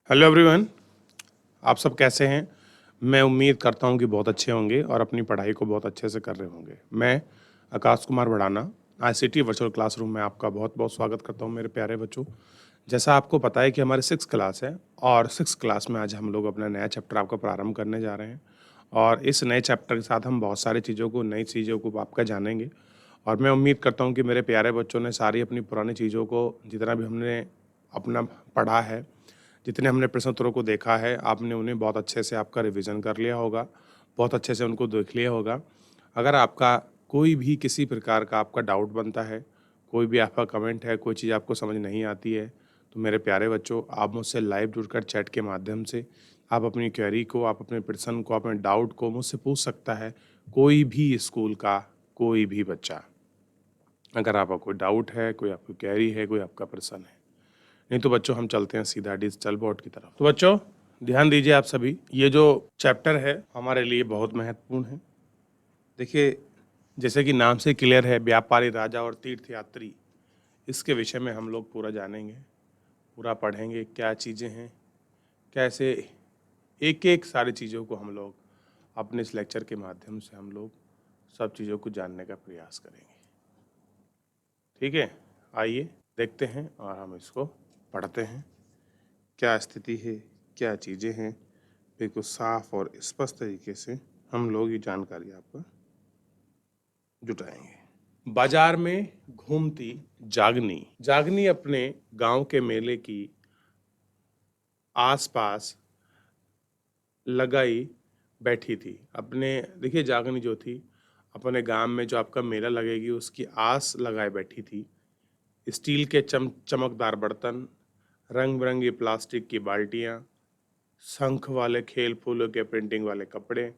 Hello everyone, आप सब कैसे हैं? मैं उम्मीद करता हूं कि बहुत अच्छे होंगे और अपनी पढ़ाई को बहुत अच्छे से कर रहे होंगे। मैं Akash Kumar Bhadana ICT virtual classroom में आपका बहुत-बहुत स्वागत करता हूं मेरे प्यारे बच्चों। जैसा आपको पता है कि हमारी 6th क्लास है और 6th क्लास में आज हम लोग अपना नया चैप्टर आपका प्रारंभ करने जा रहे हैं और इस नए चैप्टर के साथ हम बहुत सारी चीज़ों को नई चीज़ों को आपका जानेंगे और मैं उम्मीद करता हूँ कि मेरे प्यारे बच्चों ने सारी अपनी पुरानी चीज़ों को जितना भी हमने अपना पढ़ा है, जितने हमने प्रश्न उत्तरों को देखा है, आपने उन्हें बहुत अच्छे से आपका रिवीजन कर लिया होगा, बहुत अच्छे से उनको देख लिया होगा। अगर आपका कोई भी किसी प्रकार का आपका डाउट बनता है, कोई भी आपका कमेंट है, कोई चीज़ आपको समझ नहीं आती है, तो मेरे प्यारे बच्चों, आप मुझसे लाइव जुड़कर चैट के माध्यम से आप अपनी क्वेरी को, आप अपने प्रश्न को, अपने डाउट को मुझसे पूछ सकता है, कोई भी स्कूल का कोई भी बच्चा। अगर आपका कोई डाउट है, कोई आपकी क्वेरी है, कोई आपका प्रश्न है। नहीं तो बच्चों हम चलते हैं सीधा डिजिटल बोर्ड की तरफ। तो बच्चों ध्यान दीजिए आप सभी, ये जो चैप्टर है हमारे लिए बहुत महत्वपूर्ण है। देखिए, जैसे कि नाम से क्लियर है, व्यापारी, राजा और तीर्थयात्री, इसके विषय में हम लोग पूरा जानेंगे, पूरा पढ़ेंगे, क्या चीज़ें हैं, कैसे एक एक सारी चीज़ों को हम लोग अपने इस लेक्चर के माध्यम से हम लोग सब चीज़ों को जानने का प्रयास करेंगे। ठीक है, आइए देखते हैं और हम इसको पढ़ते हैं। क्या स्थिति है, क्या चीज़ें हैं, बिल्कुल साफ और स्पष्ट तरीके से हम लोग ये जानकारी आपको जुटाएंगे। बाजार में घूमती जागनी। जागनी अपने गांव के मेले की आसपास लगाई बैठी थी। अपने देखिए, जागनी जो थी अपने गांव में जो आपका मेला लगेगी उसकी आस लगाए बैठी थी। स्टील के चमकदार बर्तन, रंग बिरंगी प्लास्टिक की बाल्टियाँ, शंख वाले खेल फूलों के प्रिंटिंग वाले कपड़े,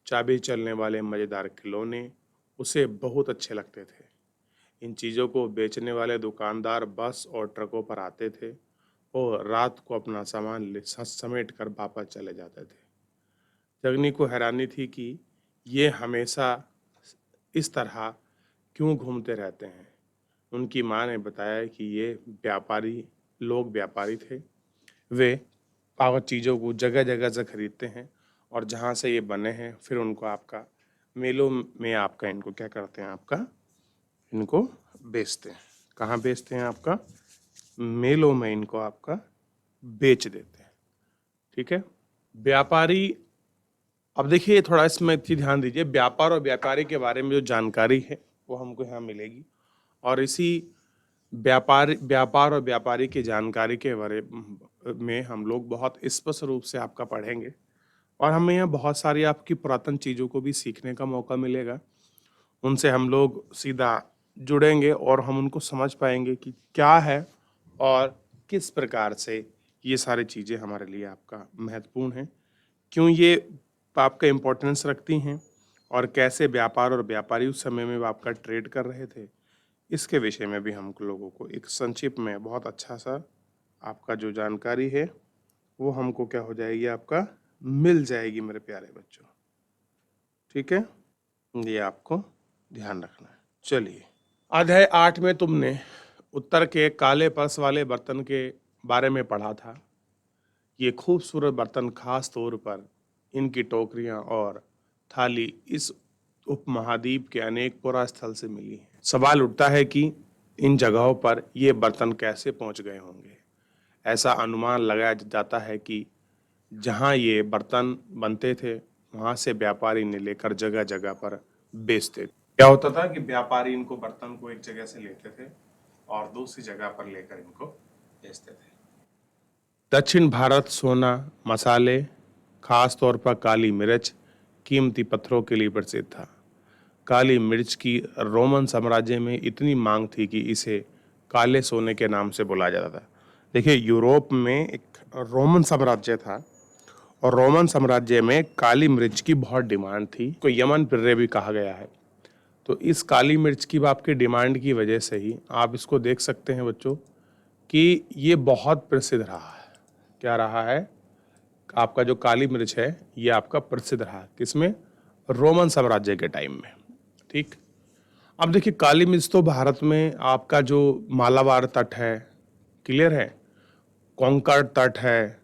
चाबी चलने वाले मज़ेदार खिलौने उसे बहुत अच्छे लगते थे। इन चीज़ों को बेचने वाले दुकानदार बस और ट्रकों पर आते थे और रात को अपना सामान समेट कर वापस चले जाते थे। जगनी को हैरानी थी कि ये हमेशा इस तरह क्यों घूमते रहते हैं। उनकी माँ ने बताया कि ये व्यापारी थे। वे पावर चीज़ों को जगह जगह से खरीदते हैं और जहाँ से ये बने हैं फिर उनको आपका मेलों में आपका इनको क्या करते हैं, आपका इनको बेचते हैं। कहाँ बेचते हैं? आपका मेलों में इनको आपका बेच देते हैं। ठीक है, व्यापारी। अब देखिए थोड़ा इसमें इतनी ध्यान दीजिए, व्यापार और व्यापारी के बारे में जो जानकारी है वो हमको यहाँ मिलेगी और इसी व्यापार और व्यापारी की जानकारी के बारे में हम लोग बहुत स्पष्ट रूप से आपका पढ़ेंगे और हमें यहाँ बहुत सारी आपकी पुरातन चीज़ों को भी सीखने का मौका मिलेगा। उनसे हम लोग सीधा जुड़ेंगे और हम उनको समझ पाएंगे कि क्या है और किस प्रकार से ये सारी चीज़ें हमारे लिए आपका महत्वपूर्ण है, क्यों ये आपका इम्पोर्टेंस रखती हैं और कैसे व्यापार और व्यापारी उस समय में वो आपका ट्रेड कर रहे थे। इसके विषय में भी हम लोगों को एक संक्षिप्त में बहुत अच्छा सा आपका जो जानकारी है वो हमको क्या हो जाएगी, आपका मिल जाएगी मेरे प्यारे बच्चों। ठीक है, ये आपको ध्यान रखना है। चलिए, अध्याय 8 में तुमने उत्तर के काले पर्स वाले बर्तन के बारे में पढ़ा था। ये खूबसूरत बर्तन खास तौर पर इनकी टोकरियां और थाली इस उपमहाद्वीप के अनेक पुरा स्थल से मिली हैं। सवाल उठता है कि इन जगहों पर ये बर्तन कैसे पहुंच गए होंगे। ऐसा अनुमान लगाया जाता है कि जहां ये बर्तन बनते थे वहां से व्यापारी इन्हें लेकर जगह जगह पर बेचते थे। क्या होता था कि व्यापारी इनको बर्तन को एक जगह से लेते थे और दूसरी जगह पर लेकर इनको बेचते थे। दक्षिण भारत सोना, मसाले, खास तौर पर काली मिर्च, कीमती पत्थरों के लिए प्रसिद्ध था। काली मिर्च की रोमन साम्राज्य में इतनी मांग थी कि इसे काले सोने के नाम से बुलाया जाता था। देखिए, यूरोप में एक रोमन साम्राज्य था और रोमन साम्राज्य में काली मिर्च की बहुत डिमांड थी, को यमन पिर्रे भी कहा गया है। तो इस काली मिर्च की आपकी डिमांड की वजह से ही आप इसको देख सकते हैं बच्चों कि ये बहुत प्रसिद्ध रहा है। क्या रहा है? आपका जो काली मिर्च है ये आपका प्रसिद्ध रहा, किसमें? रोमन साम्राज्य के टाइम में। ठीक, अब देखिए काली मिर्च तो भारत में आपका जो मालाबार तट है, क्लियर है, कोंकण तट है,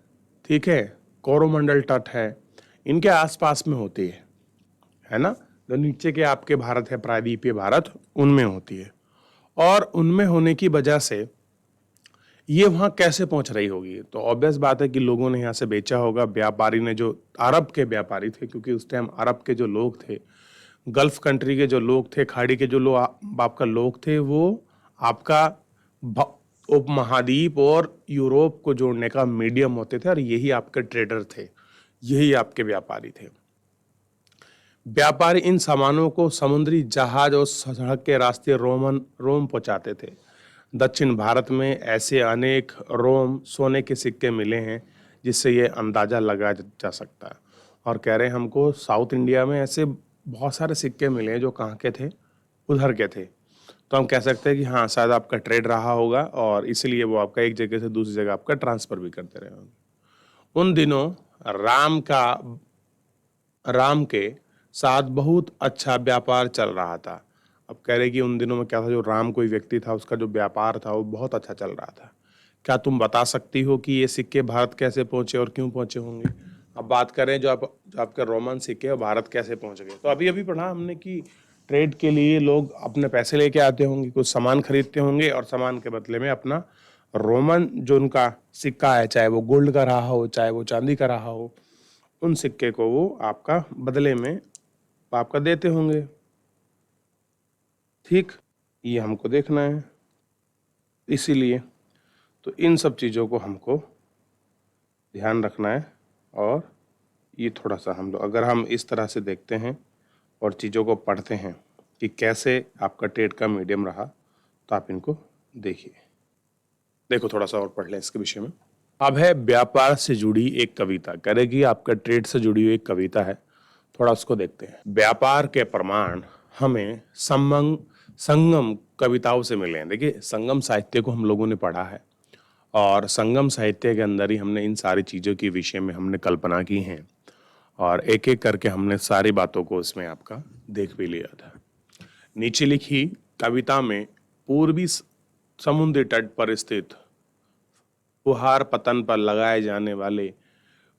ठीक है, कोरोमंडल तट है, इनके आसपास में होती है ना। जो नीचे के आपके भारत है, प्रायद्वीपीय भारत, उनमें होती है। और उनमें होने की वजह से ये वहां कैसे पहुंच रही होगी, तो ऑब्वियस बात है कि लोगों ने यहाँ से बेचा होगा, व्यापारी ने, जो अरब के व्यापारी थे, क्योंकि उस टाइम अरब के जो लोग थे, गल्फ कंट्री के जो लोग थे, खाड़ी के जो लोग आपका लोग थे, वो आपका उपमहाद्वीप और यूरोप को जोड़ने का मीडियम होते थे, और यही आपके ट्रेडर थे, यही आपके व्यापारी थे। व्यापारी इन सामानों को समुद्री जहाज और सड़क के रास्ते रोम पहुंचाते थे। दक्षिण भारत में ऐसे अनेक रोम सोने के सिक्के मिले हैं जिससे ये अंदाजा लगाया जा सकता है। और कह रहे हैं हमको साउथ इंडिया में ऐसे बहुत सारे सिक्के मिले हैं जो कहाँ के थे, उधर के थे। तो हम कह सकते हैं कि हाँ, शायद आपका ट्रेड रहा होगा और इसलिए वो आपका एक जगह से दूसरी जगह आपका ट्रांसफर भी करते रहे होंगे। उन दिनों राम के साथ बहुत अच्छा व्यापार चल रहा था। अब कह रहे कि उन दिनों में क्या था, जो राम कोई व्यक्ति था, उसका जो व्यापार था वो बहुत अच्छा चल रहा था। क्या तुम बता सकती हो कि ये सिक्के भारत कैसे पहुंचे और क्यों पहुंचे होंगे? अब बात करें जो आपके रोमन सिक्के भारत कैसे पहुंच गए, तो अभी अभी पढ़ा हमने कि ट्रेड के लिए लोग अपने पैसे लेके आते होंगे, कुछ सामान खरीदते होंगे और सामान के बदले में अपना रोमन जो उनका सिक्का है, चाहे वो गोल्ड का रहा हो चाहे वो चांदी का रहा हो, उन सिक्के को वो आपका बदले में आपका देते होंगे। ठीक, ये हमको देखना है। इसीलिए तो इन सब चीज़ों को हमको ध्यान रखना है। और ये थोड़ा सा हम लोग अगर हम इस तरह से देखते हैं और चीज़ों को पढ़ते हैं कि कैसे आपका ट्रेड का मीडियम रहा, तो आप इनको देखिए। देखो, थोड़ा सा और पढ़ लें इसके विषय में। अब है व्यापार से जुड़ी एक कविता, करेगी आपका ट्रेड से जुड़ी हुई एक कविता है, थोड़ा उसको देखते हैं। व्यापार के प्रमाण हमें संगम कविताओं से मिले हैं। देखिए, संगम साहित्य को हम लोगों ने पढ़ा है और संगम साहित्य के अंदर ही हमने इन सारी चीज़ों के विषय में हमने कल्पना की हैं और एक एक करके हमने सारी बातों को इसमें आपका देख भी लिया था। नीचे लिखी कविता में पूर्वी समुद्री तट पर स्थित फुहार पतन पर लगाए जाने वाले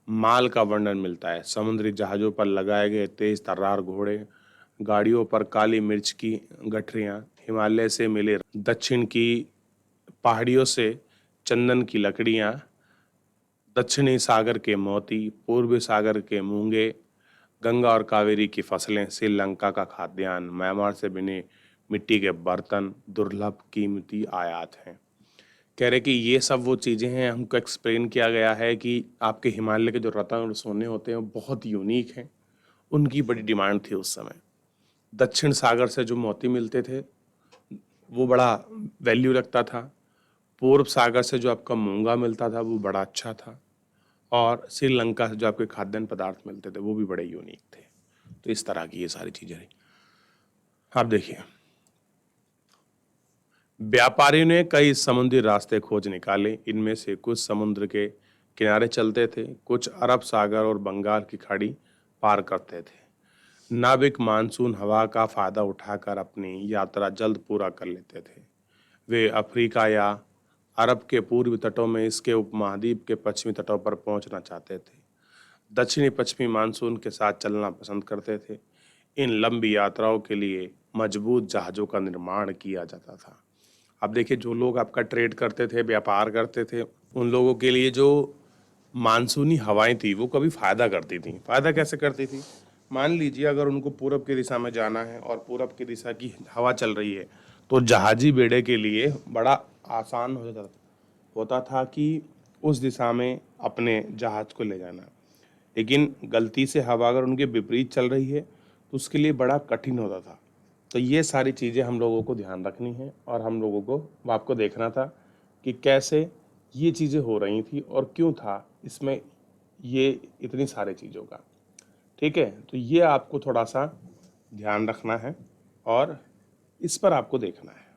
माल का वर्णन मिलता है। समुद्री जहाज़ों पर लगाए गए तेज तर्रार घोड़े, गाड़ियों पर काली मिर्च की गठरियाँ, हिमालय से मिले दक्षिण की पहाड़ियों से चंदन की लकड़ियाँ, दक्षिणी सागर के मोती, पूर्वी सागर के मूंगे, गंगा और कावेरी की फसलें, श्रीलंका का खाद्यान्न, म्यांमार से बने मिट्टी के बर्तन दुर्लभ कीमती आयात हैं। कह रहे कि ये सब वो चीज़ें हैं, हमको एक्सप्लेन किया गया है कि आपके हिमालय के जो रत्न और सोने होते हैं वो बहुत यूनिक हैं, उनकी बड़ी डिमांड थी उस समय। दक्षिण सागर से जो मोती मिलते थे वो बड़ा वैल्यू रखता था। पूर्व सागर से जो आपका मूंगा मिलता था वो बड़ा अच्छा था, और श्रीलंका से जो आपके खाद्यान्न पदार्थ मिलते थे वो भी बड़े यूनिक थे। तो इस तरह की ये सारी चीज़ें रही। आप देखिए, व्यापारियों ने कई समुद्री रास्ते खोज निकाले। इनमें से कुछ समुद्र के किनारे चलते थे, कुछ अरब सागर और बंगाल की खाड़ी पार करते थे। नाविक मानसून हवा का फायदा उठाकर अपनी यात्रा जल्द पूरा कर लेते थे। वे अफ्रीका या अरब के पूर्वी तटों में इसके उपमहाद्वीप के पश्चिमी तटों पर पहुंचना चाहते थे। दक्षिणी पश्चिमी मानसून के साथ चलना पसंद करते थे। इन लंबी यात्राओं के लिए मजबूत जहाज़ों का निर्माण किया जाता था। अब देखिए, जो लोग आपका ट्रेड करते थे, व्यापार करते थे, उन लोगों के लिए जो मानसूनी हवाएं थी वो कभी फ़ायदा करती थी। फ़ायदा कैसे करती थी? मान लीजिए अगर उनको पूरब की दिशा में जाना है और पूरब की दिशा की हवा चल रही है, तो जहाजी बेड़े के लिए बड़ा आसान होता था कि उस दिशा में अपने जहाज को ले जाना। लेकिन गलती से हवा अगर उनके विपरीत चल रही है तो उसके लिए बड़ा कठिन होता था। तो ये सारी चीज़ें हम लोगों को ध्यान रखनी है और हम लोगों को आपको देखना था कि कैसे ये चीज़ें हो रही थी और क्यों था इसमें ये इतनी सारी चीज़ों का। ठीक है, तो ये आपको थोड़ा सा ध्यान रखना है और इस पर आपको देखना है।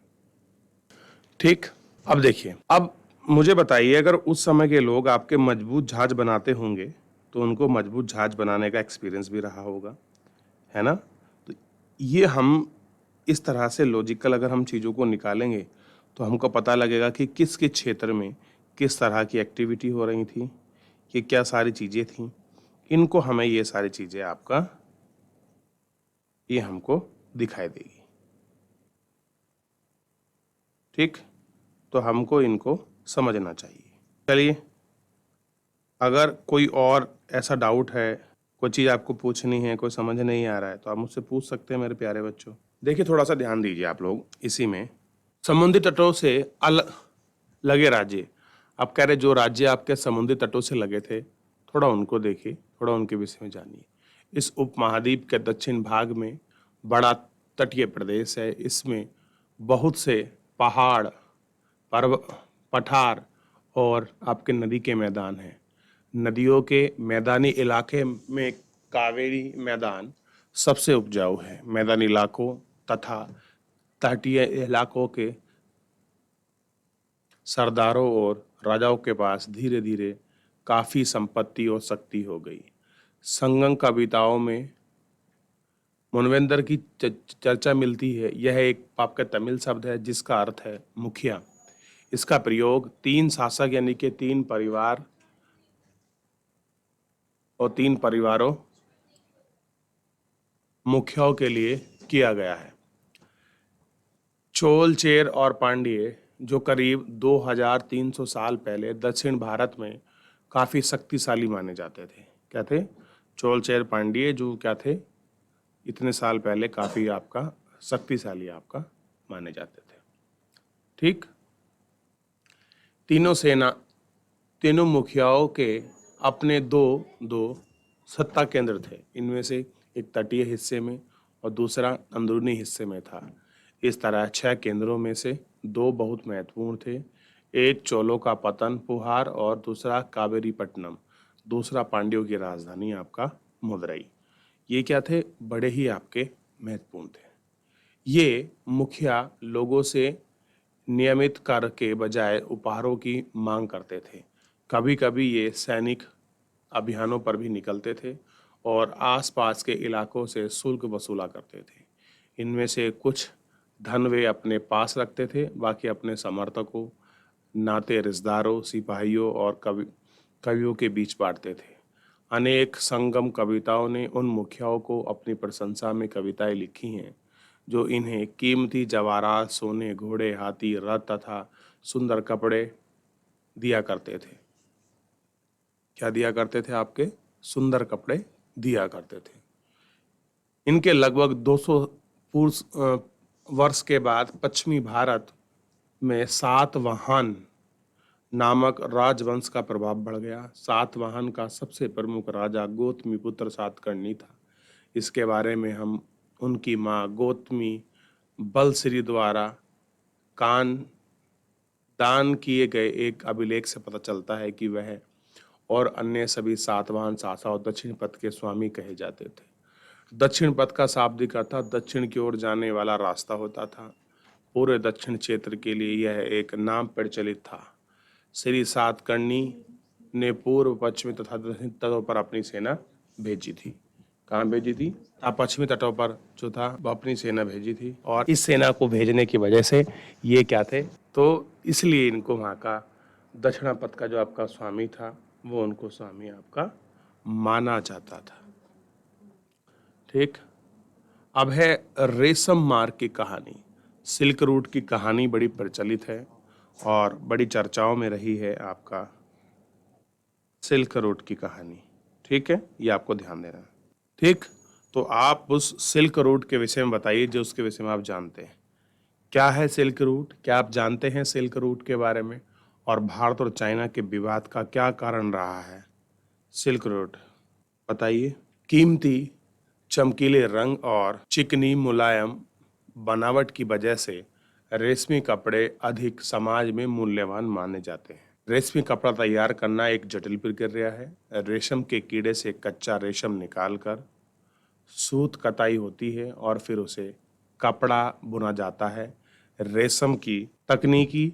ठीक, अब देखिए, अब मुझे बताइए, अगर उस समय के लोग आपके मजबूत जहाज बनाते होंगे तो उनको मजबूत जहाज बनाने का एक्सपीरियंस भी रहा होगा, है ना? तो ये हम इस तरह से लॉजिकल अगर हम चीज़ों को निकालेंगे तो हमको पता लगेगा कि किस किस क्षेत्र में किस तरह की एक्टिविटी हो रही थी। ये क्या सारी चीज़ें थी, इनको हमें ये सारी चीज़ें आपका ये हमको दिखाई देगी। ठीक, तो हमको इनको समझना चाहिए। चलिए, अगर कोई और ऐसा डाउट है, कोई चीज़ आपको पूछनी है, कोई समझ नहीं आ रहा है, तो आप मुझसे पूछ सकते हैं मेरे प्यारे बच्चों। देखिए, थोड़ा सा ध्यान दीजिए आप लोग इसी में। समुद्री तटों से लगे राज्य, आप कह रहे जो राज्य आपके समुद्री तटों से लगे थे, थोड़ा उनको देखिए, थोड़ा उनके विषय में जानिए। इस उपमहाद्वीप के दक्षिण भाग में बड़ा तटीय प्रदेश है। इसमें बहुत से पहाड़, पर्व पठार और आपके नदी के मैदान हैं। नदियों के मैदानी इलाके में कावेरी मैदान सबसे उपजाऊ है। मैदानी इलाकों तथा तटीय इलाकों के सरदारों और राजाओं के पास धीरे धीरे काफी संपत्ति और शक्ति हो गई। संगम कविताओं में मनवेंद्र की चर्चा मिलती है। यह एक आपका तमिल शब्द है जिसका अर्थ है मुखिया। इसका प्रयोग 3 शासक यानी कि 3 परिवार और 3 परिवारों मुखियाओं के लिए किया गया है। चोल, चेर और पांड्य जो करीब 2300 साल पहले दक्षिण भारत में काफ़ी शक्तिशाली माने जाते थे। क्या थे? चोल, चेर, पांड्य जो क्या थे, इतने साल पहले काफ़ी आपका शक्तिशाली आपका माने जाते थे। ठीक, तीनों मुखियाओं के अपने दो दो सत्ता केंद्र थे। इनमें से एक तटीय हिस्से में और दूसरा अंदरूनी हिस्से में था। इस तरह 6 केंद्रों में से 2 बहुत महत्वपूर्ण थे। एक चोलों का पतन पुहार और दूसरा कावेरीपट्टनम, दूसरा पांड्यों की राजधानी आपका मदुरई। ये क्या थे? बड़े ही आपके महत्वपूर्ण थे। ये मुखिया लोगों से नियमित कर के बजाय उपहारों की मांग करते थे। कभी कभी ये सैनिक अभियानों पर भी निकलते थे और आसपास के इलाकों से शुल्क वसूला करते थे। इनमें से कुछ धन वे अपने पास रखते थे, बाकी अपने समर्थकों, नाते रिश्तेदारों, सिपाहियों और कवियों के बीच बांटते थे। अनेक संगम कविताओं ने उन मुखियाओं को अपनी प्रशंसा में कविताएं लिखी हैं जो इन्हें कीमती जवाहरात, सोने, घोड़े, हाथी, रथ तथा सुंदर कपड़े दिया करते थे। क्या दिया करते थे? आपके सुंदर कपड़े दिया करते थे। इनके लगभग 200 वर्ष के बाद पश्चिमी भारत में सातवाहन नामक राजवंश का प्रभाव बढ़ गया। सातवाहन का सबसे प्रमुख राजा गौतमीपुत्र सातकर्णी था। इसके बारे में हम उनकी माँ गौतमी बलश्री द्वारा दान किए गए एक अभिलेख से पता चलता है कि वह और अन्य सभी सातवाहन शासक दक्षिण पथ के स्वामी कहे जाते थे। दक्षिण पथ का शाब्दिक अर्थ दक्षिण की ओर जाने वाला रास्ता होता था। पूरे दक्षिण क्षेत्र के लिए यह एक नाम प्रचलित था। श्री सातकर्णी ने पूर्व, पश्चिमी तथा दक्षिण तटों पर अपनी सेना भेजी थी। कहाँ भेजी थी? पश्चिमी तटों पर जो था वो अपनी सेना भेजी थी। और इस सेना को भेजने की वजह से ये क्या थे, तो इसलिए इनको वहाँ का दक्षिण पथ का जो आपका स्वामी था वो उनको स्वामी आपका माना जाता था। ठीक, अब है रेशम मार्ग की कहानी। सिल्क रूट की कहानी बड़ी प्रचलित है और बड़ी चर्चाओं में रही है आपका सिल्क रूट की कहानी। ठीक है, ये आपको ध्यान देना है। ठीक, तो आप उस सिल्क रूट के विषय में बताइए जो उसके विषय में आप जानते हैं। क्या है सिल्क रूट? क्या आप जानते हैं सिल्क रूट के बारे में? और भारत और चाइना के विवाद का क्या कारण रहा है? सिल्क रूट बताइए। कीमती चमकीले रंग और चिकनी मुलायम बनावट की वजह से रेशमी कपड़े अधिक समाज में मूल्यवान माने जाते हैं। रेशमी कपड़ा तैयार करना एक जटिल प्रक्रिया है। रेशम के कीड़े से कच्चा रेशम निकालकर सूत कताई होती है और फिर उसे कपड़ा बुना जाता है। रेशम की तकनीकी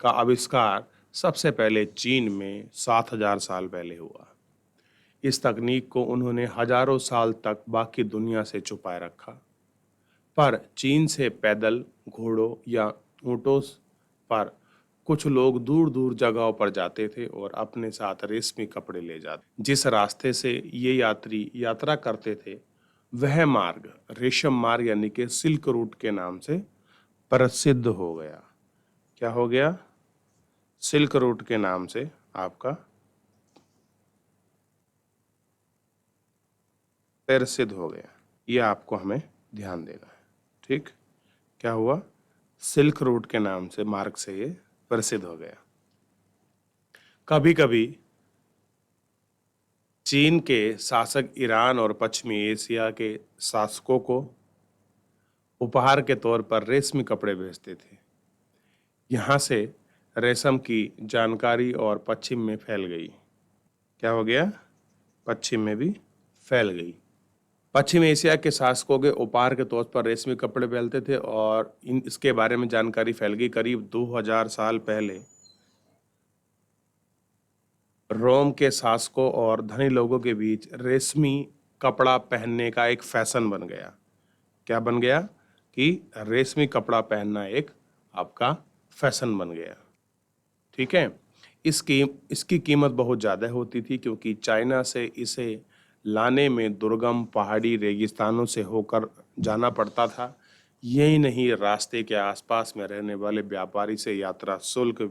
का आविष्कार सबसे पहले चीन में 7000 साल पहले हुआ। इस तकनीक को उन्होंने हजारों साल तक बाकी दुनिया से छुपाए रखा, पर चीन से पैदल घोड़ों या ऊँटों पर कुछ लोग दूर दूर जगहों पर जाते थे और अपने साथ रेशमी कपड़े ले जाते। जिस रास्ते से ये यात्री यात्रा करते थे वह मार्ग रेशम मार्ग यानी कि सिल्क रूट के नाम से प्रसिद्ध हो गया। क्या हो गया? सिल्क रूट के नाम से आपका प्रसिद्ध हो गया। ये आपको हमें ध्यान देना है। ठीक, क्या हुआ? सिल्क रूट के नाम से मार्ग से ये प्रसिद्ध हो गया। कभी कभी चीन के शासक ईरान और पश्चिमी एशिया के शासकों को उपहार के तौर पर रेशमी कपड़े भेजते थे। यहाँ से रेशम की जानकारी और पश्चिम में फैल गई। क्या हो गया? पश्चिम में भी फैल गई। पश्चिम एशिया के शासकों के उपहार के तौर पर रेशमी कपड़े पहनते थे और इसके बारे में जानकारी फैल गई। करीब 2000 साल पहले रोम के शासकों और धनी लोगों के बीच रेशमी कपड़ा पहनने का एक फैशन बन गया। क्या बन गया? कि रेशमी कपड़ा पहनना एक आपका फैशन बन गया। ठीक है, इसकी कीमत बहुत ज़्यादा होती थी क्योंकि चाइना से इसे लाने में दुर्गम पहाड़ी रेगिस्तानों से होकर जाना पड़ता था। यही नहीं, रास्ते के आसपास में रहने वाले व्यापारी से यात्रा शुल्क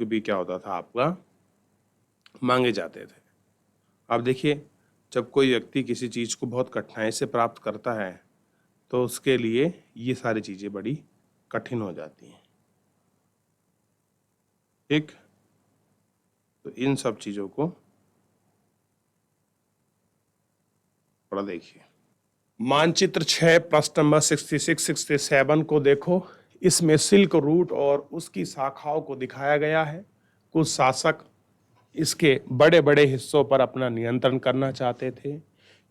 भी क्या होता था आपका? मांगे जाते थे। अब देखिए, जब कोई व्यक्ति किसी चीज़ को बहुत कठिनाई से प्राप्त करता है तो उसके लिए ये सारी चीज़ें बड़ी कठिन हो जाती हैं। ठीक, तो इन सब चीज़ों को थोड़ा देखिए। मानचित्र 6 प्रश्न नंबर 66-67 को देखो। इसमें सिल्क रूट और उसकी शाखाओं को दिखाया गया है। कुछ शासक इसके बड़े बड़े हिस्सों पर अपना नियंत्रण करना चाहते थे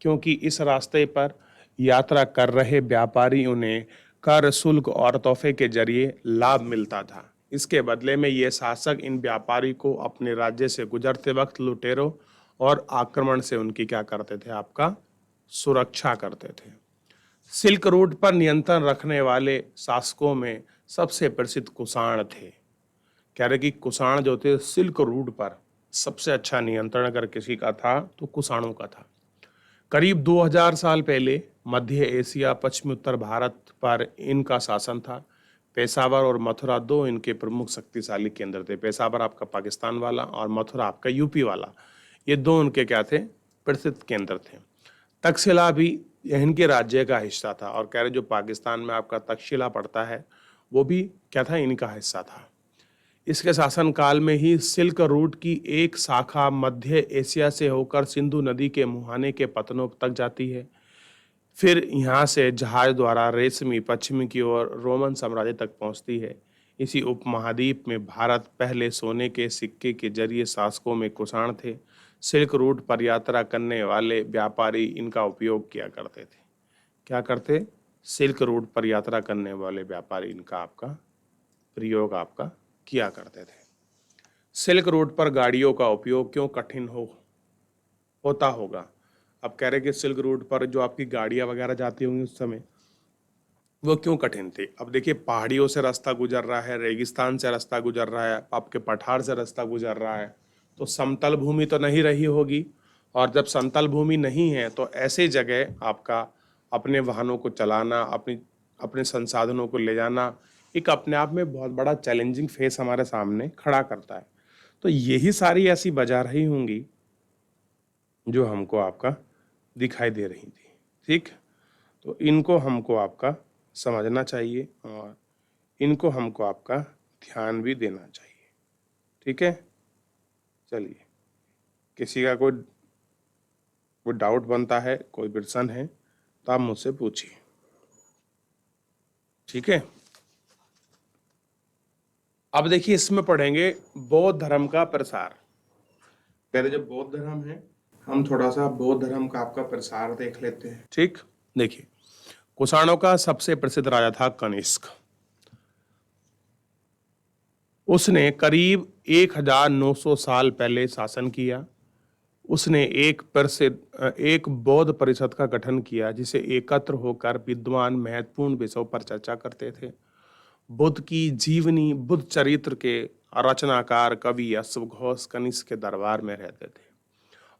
क्योंकि इस रास्ते पर यात्रा कर रहे व्यापारी उन्हें कर, शुल्क और तोहफे के जरिए लाभ मिलता था। इसके बदले में ये शासक इन व्यापारी को अपने राज्य से गुजरते वक्त लुटेरों और आक्रमण से उनकी क्या करते थे? आपका सुरक्षा करते थे। सिल्क रूट पर नियंत्रण रखने वाले शासकों में सबसे प्रसिद्ध कुषाण थे। कह रहे कि कुषाण जो थे सिल्क रूट पर सबसे अच्छा नियंत्रण अगर किसी का था तो कुषाणों का था। करीब 2000 साल पहले मध्य एशिया, पश्चिमी उत्तर भारत पर इनका शासन था। पेशावर और मथुरा दो इनके प्रमुख शक्तिशाली केंद्र थे। पेशावर आपका पाकिस्तान वाला और मथुरा आपका यूपी वाला, ये दो उनके क्या थे? प्रसिद्ध केंद्र थे। तक्षशिला भी इनके राज्य का हिस्सा था और कह रहे जो पाकिस्तान में आपका तक्षशिला पड़ता है वो भी क्या था? इनका हिस्सा था। इसके शासनकाल में ही सिल्क रूट की एक शाखा मध्य एशिया से होकर सिंधु नदी के मुहाने के पतनों तक जाती है। फिर यहाँ से जहाज द्वारा रेशमी पश्चिमी की ओर रोमन साम्राज्य तक पहुँचती है। इसी उपमहाद्वीप में भारत पहले सोने के सिक्के के जरिए शासकों में कुषाण थे। सिल्क रूट पर यात्रा करने वाले व्यापारी इनका उपयोग किया करते थे। क्या करते? सिल्क रूट पर यात्रा करने वाले व्यापारी इनका आपका प्रयोग आपका किया करते थे। सिल्क रूट पर गाड़ियों का उपयोग क्यों कठिन होता होगा? अब कह रहे कि सिल्क रूट पर जो आपकी गाड़ियां वगैरह जाती होंगी उस समय वो क्यों कठिन थी? अब देखिए, पहाड़ियों से रास्ता गुजर रहा है, रेगिस्तान से रास्ता गुजर रहा है, आपके पठार से रास्ता गुजर रहा है, तो समतल भूमि तो नहीं रही होगी। और जब समतल भूमि नहीं है तो ऐसे जगह आपका अपने वाहनों को चलाना, अपने संसाधनों को ले जाना एक अपने आप में बहुत बड़ा चैलेंजिंग फेस हमारे सामने खड़ा करता है। तो यही सारी ऐसी वजह रही होंगी जो हमको आपका दिखाई दे रही थी। ठीक, तो इनको हमको आपका समझना चाहिए और इनको हमको आपका ध्यान भी देना चाहिए। ठीक है, चलिए, किसी का कोई डाउट बनता है, कोई प्रश्न है तो आप मुझसे पूछिए। ठीक है, अब देखिए इसमें पढ़ेंगे बौद्ध धर्म का प्रसार। पहले जो बौद्ध धर्म है हम थोड़ा सा बौद्ध धर्म का आपका प्रसार देख लेते हैं। ठीक, देखिए, कुषाणों का सबसे प्रसिद्ध राजा था कनिष्क। उसने करीब 1900 साल पहले शासन किया। उसने एक बौद्ध परिषद का गठन किया जिसे एकत्र होकर विद्वान महत्वपूर्ण विषयों पर चर्चा करते थे। बुद्ध की जीवनी, बुद्ध चरित्र के रचनाकार कवि अश्वघोष कनिष्क के दरबार में रहते थे।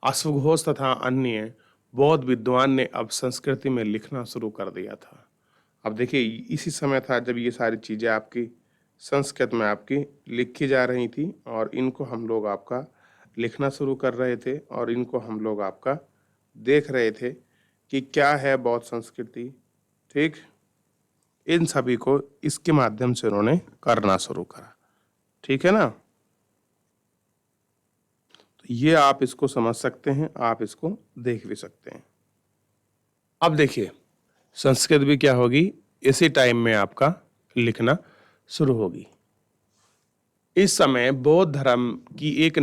अश्वघोष तथा अन्य बौद्ध विद्वान ने अब संस्कृति में लिखना शुरू कर दिया था। अब देखिए इसी समय था जब ये सारी चीज़ें आपकी संस्कृत में आपकी लिखी जा रही थी और इनको हम लोग आपका लिखना शुरू कर रहे थे और इनको हम लोग आपका देख रहे थे कि क्या है बौद्ध संस्कृति। ठीक, इन सभी को इसके माध्यम से उन्होंने करना शुरू करा। ठीक है ना, तो ये आप इसको समझ सकते हैं, आप इसको देख भी सकते हैं। अब देखिए संस्कृत भी क्या होगी, इसी टाइम में आपका लिखना शुरू होगी। इस समय बौद्ध धर्म की एक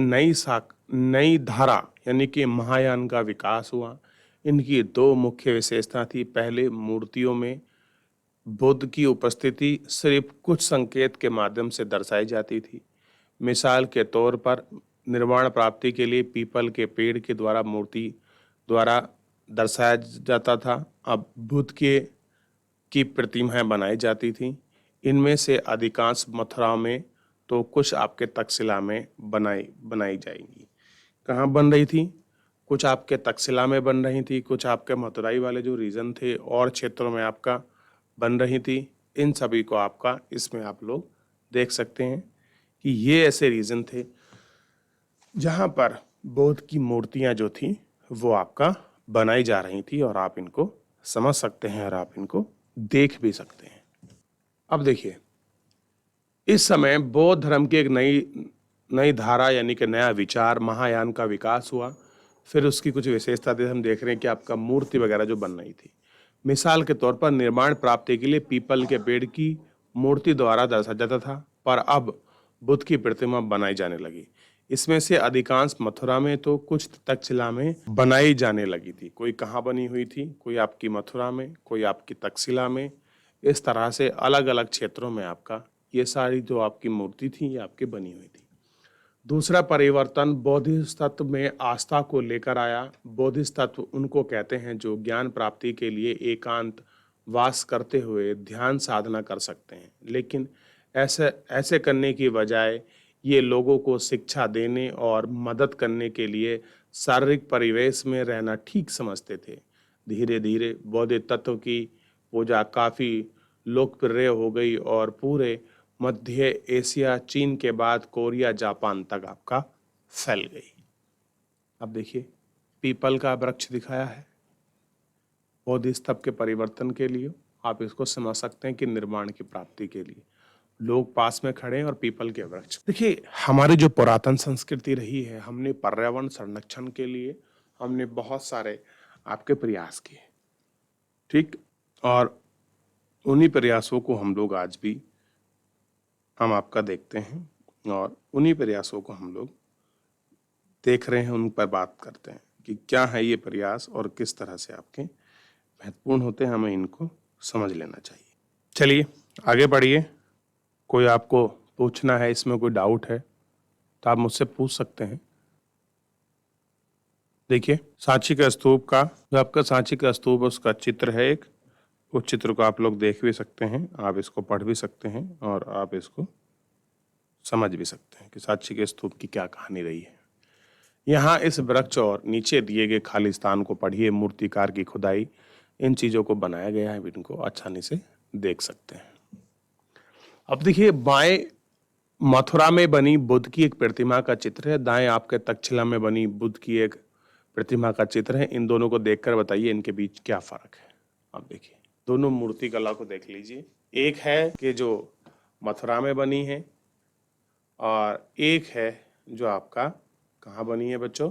नई धारा यानी कि महायान का विकास हुआ। इनकी दो मुख्य विशेषता थी। पहले, मूर्तियों में बुद्ध की उपस्थिति सिर्फ कुछ संकेत के माध्यम से दर्शाई जाती थी। मिसाल के तौर पर निर्वाण प्राप्ति के लिए पीपल के पेड़ के द्वारा मूर्ति द्वारा दर्शाया जाता था। अब बुद्ध की प्रतिमाएं बनाई जाती थी। इनमें से अधिकांश मथुरा में तो कुछ आपके तक्षशिला में बनाई जाएंगी। कहाँ बन रही थी? कुछ आपके तक्षशिला में बन रही थी, कुछ आपके मथुराई वाले जो रीजन थे और क्षेत्रों में आपका बन रही थी। इन सभी को आपका इसमें आप लोग देख सकते हैं कि ये ऐसे रीजन थे जहाँ पर बौद्ध की मूर्तियाँ जो थी वो आपका बनाई जा रही थी और आप इनको समझ सकते हैं और आप इनको देख भी सकते हैं। अब देखिए इस समय बौद्ध धर्म की एक नई धारा यानी कि नया विचार महायान का विकास हुआ। फिर उसकी कुछ विशेषता थी, हम देख रहे हैं कि आपका मूर्ति वगैरह जो बन रही थी। मिसाल के तौर पर निर्माण प्राप्ति के लिए पीपल के पेड़ की मूर्ति द्वारा दर्शाया जाता था, पर अब बुद्ध की प्रतिमा बनाई जाने लगी। इसमें से अधिकांश मथुरा में तो कुछ तक्षशिला में बनाई जाने लगी थी। कोई कहाँ बनी हुई थी, कोई आपकी मथुरा में, कोई आपकी तक्षशिला में। इस तरह से अलग अलग क्षेत्रों में आपका ये सारी जो आपकी मूर्ति थी ये आपकी बनी हुई थी। दूसरा परिवर्तन बोधिसत्व में आस्था को लेकर आया। बोधिसत्व उनको कहते हैं जो ज्ञान प्राप्ति के लिए एकांत वास करते हुए ध्यान साधना कर सकते हैं, लेकिन ऐसे करने की बजाय ये लोगों को शिक्षा देने और मदद करने के लिए शारीरिक परिवेश में रहना ठीक समझते थे। धीरे धीरे बौद्ध तत्व की पूजा काफ़ी लोकप्रिय हो गई और पूरे मध्य एशिया, चीन के बाद कोरिया, जापान तक आपका फैल गई। अब देखिए पीपल का वृक्ष दिखाया है बोधिसत्व के परिवर्तन के लिए। आप इसको समझ सकते हैं कि निर्माण की प्राप्ति के लिए लोग पास में खड़े हैं और पीपल के वृक्ष। देखिए हमारी जो पुरातन संस्कृति रही है, हमने पर्यावरण संरक्षण के लिए हमने बहुत सारे आपके प्रयास किए। ठीक, और उन्हीं प्रयासों को हम लोग आज भी हम आपका देखते हैं और उन्हीं प्रयासों को हम लोग देख रहे हैं, उन पर बात करते हैं कि क्या है ये प्रयास और किस तरह से आपके महत्वपूर्ण होते हैं, हमें इनको समझ लेना चाहिए। चलिए आगे बढ़िए। कोई आपको पूछना है, इसमें कोई डाउट है तो आप मुझसे पूछ सकते हैं। देखिए सांची का स्तूप का जो आपका सांची का स्तूप उसका चित्र है एक, उस चित्र को आप लोग देख भी सकते हैं, आप इसको पढ़ भी सकते हैं और आप इसको समझ भी सकते हैं कि सांची के स्तूप की क्या कहानी रही है। यहाँ इस वृक्ष और नीचे दिए गए खाली स्थान को पढ़िए, मूर्तिकार की खुदाई, इन चीज़ों को बनाया गया है, इनको आसानी से देख सकते हैं। अब देखिए बाएं मथुरा में बनी बुद्ध की एक प्रतिमा का चित्र है, दाएं आपके तक्षशिला में बनी बुद्ध की एक प्रतिमा का चित्र है। इन दोनों को देखकर बताइए इनके बीच क्या फर्क है। अब देखिए दोनों मूर्ति कला को देख लीजिए, एक है कि जो मथुरा में बनी है और एक है जो आपका कहाँ बनी है बच्चों,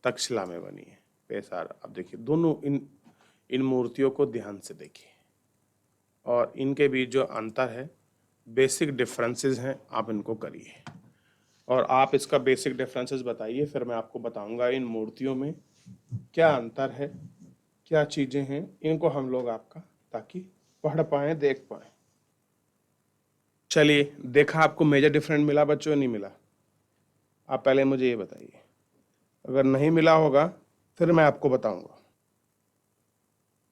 तक्षशिला में बनी है पेशार। अब देखिए दोनों इन मूर्तियों को ध्यान से देखिए और इनके बीच जो अंतर है, बेसिक डिफरेंसेस हैं, आप इनको करिए और आप इसका बेसिक डिफरेंसेस बताइए, फिर मैं आपको बताऊंगा इन मूर्तियों में क्या अंतर है, क्या चीज़ें हैं, इनको हम लोग आपका ताकि पढ़ पाएँ, देख पाएँ। चलिए देखा आपको मेजर डिफरेंस मिला बच्चों, नहीं मिला? आप पहले मुझे ये बताइए, अगर नहीं मिला होगा फिर मैं आपको बताऊंगा।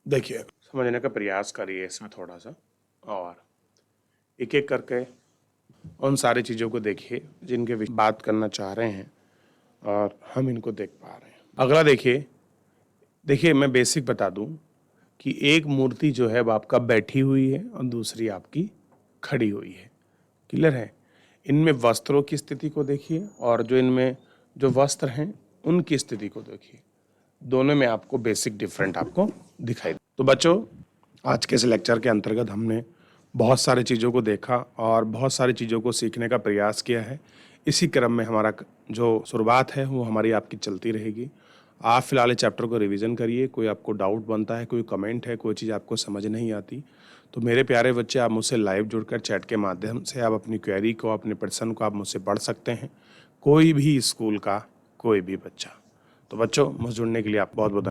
देखिए समझने का प्रयास करिए इसमें थोड़ा सा, और एक एक करके उन सारी चीज़ों को देखिए जिनके विषय बात करना चाह रहे हैं और हम इनको देख पा रहे हैं। अगला देखिए, देखिए मैं बेसिक बता दूं कि एक मूर्ति जो है वो आपका बैठी हुई है और दूसरी आपकी खड़ी हुई है। क्लियर है? इनमें वस्त्रों की स्थिति को देखिए और जो इनमें जो वस्त्र हैं उनकी स्थिति को देखिए। दोनों में आपको बेसिक डिफरेंट आपको दिखाई दे। तो बच्चों, आज के इस लेक्चर के अंतर्गत हमने बहुत सारी चीज़ों को देखा और बहुत सारी चीज़ों को सीखने का प्रयास किया है। इसी क्रम में हमारा जो शुरुआत है वो हमारी आपकी चलती रहेगी। आप फिलहाल इस चैप्टर को रिवीजन करिए। कोई आपको डाउट बनता है, कोई कमेंट है, कोई चीज़ आपको समझ नहीं आती, तो मेरे प्यारे बच्चे, आप मुझसे लाइव जुड़कर चैट के माध्यम से आप अपनी क्वेरी को, अपने प्रश्न को आप मुझसे पढ़ सकते हैं। कोई भी स्कूल का कोई भी बच्चा। तो बच्चों, मुझसे जुड़ने के लिए आप बहुत बहुत